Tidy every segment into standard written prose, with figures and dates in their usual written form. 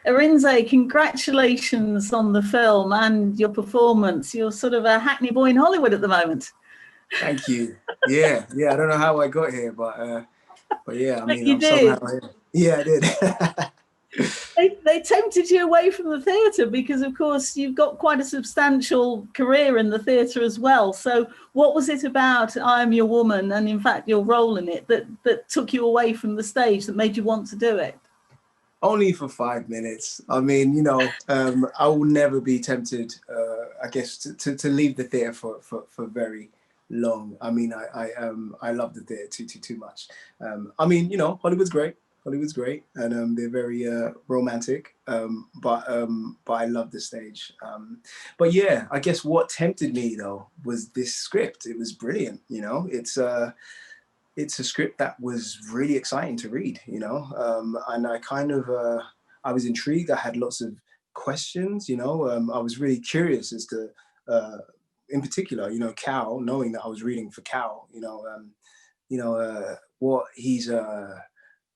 Arinze, congratulations on the film and your performance. You're sort of a Hackney boy in Hollywood at the moment. Thank you. Yeah, yeah. I don't know how I got here, but yeah, I But mean, you I'm did. somehow here. Yeah, I did. They tempted you away from the theatre because, of course, you've got quite a substantial career in the theatre as well. So what was it about I Am Your Woman, and in fact your role in it, that took you away from the stage, that made you want to do it? Only for 5 minutes. I mean, I will never be tempted, I guess, to leave the theatre for very long. I mean, I love the theatre too much. I mean, Hollywood's great. Hollywood's great, and they're very romantic. But I love the stage. But yeah, I guess what tempted me though was this script. It was brilliant. It's a script that was really exciting to read, and I kind of, I was intrigued. I had lots of questions, I was really curious as to, in particular, Cal, knowing that I was reading for Cal, what he's,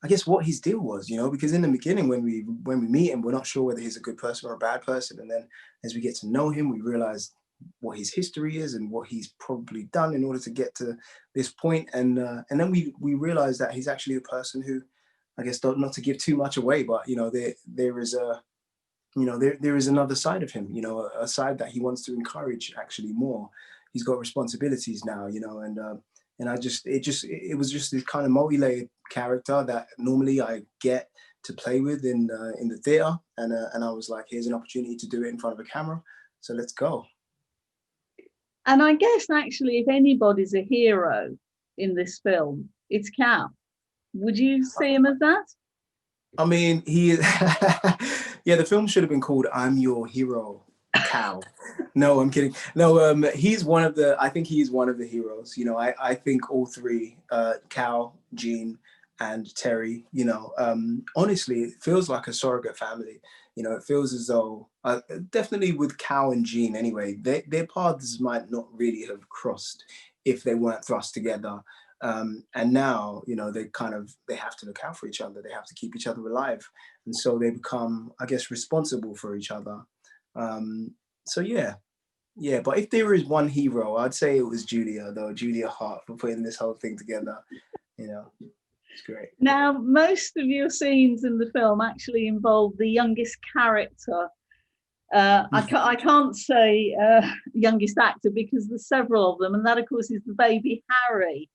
I guess what his deal was, because in the beginning when we meet him, we're not sure whether he's a good person or a bad person. And then as we get to know him, we realize what his history is and what he's probably done in order to get to this point. And then we realize that he's actually a person who, I guess, not to give too much away, but there is a, there is another side of him, a side that he wants to encourage actually more. He's got responsibilities now, and it was just this kind of multi-layered character that normally I get to play with in the theater, and I was like, here's an opportunity to do it in front of a camera, so let's go. And I guess actually, if anybody's a hero in this film, it's Cal. Would you see him as that? I mean, yeah, the film should have been called I'm Your Hero, Cal. No, I'm kidding. No, I think he's one of the heroes. I think all three, Cal, Jean, and Teri, honestly, it feels like a surrogate family. It feels as though, definitely with Cal and Jean anyway, their paths might not really have crossed if they weren't thrust together. And now, they have to look out for each other. They have to keep each other alive. And so they become, I guess, responsible for each other. So yeah. But if there is one hero, I'd say it was Julia Hart, for putting this whole thing together. It's great. Now, most of your scenes in the film actually involve the youngest character. I can't say youngest actor because there's several of them, and that, of course, is the baby Harry.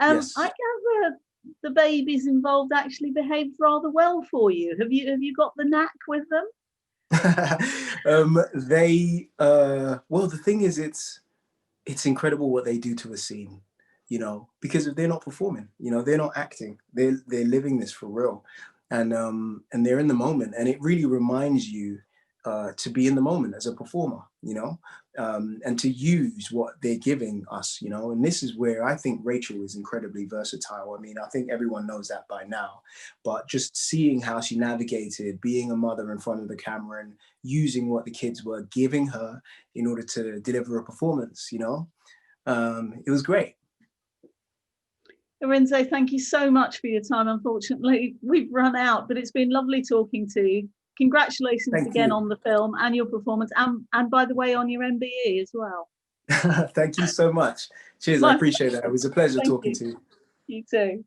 Yes. I gather the babies involved actually behaved rather well for you. Have you got the knack with them? Well, the thing is, it's incredible what they do to a scene. Because if they're not performing, they're not acting, they're living this for real, and they're in the moment, and it really reminds you to be in the moment as a performer, and to use what they're giving us, and this is where I think Rachel is incredibly versatile. I mean, I think everyone knows that by now, but just seeing how she navigated being a mother in front of the camera and using what the kids were giving her in order to deliver a performance, it was great. Arinze, thank you so much for your time. Unfortunately, we've run out, but it's been lovely talking to you. Congratulations again on the film and your performance, and by the way, on your MBE as well. Thank you so much. Cheers, I appreciate that. It was a pleasure talking to you. You too.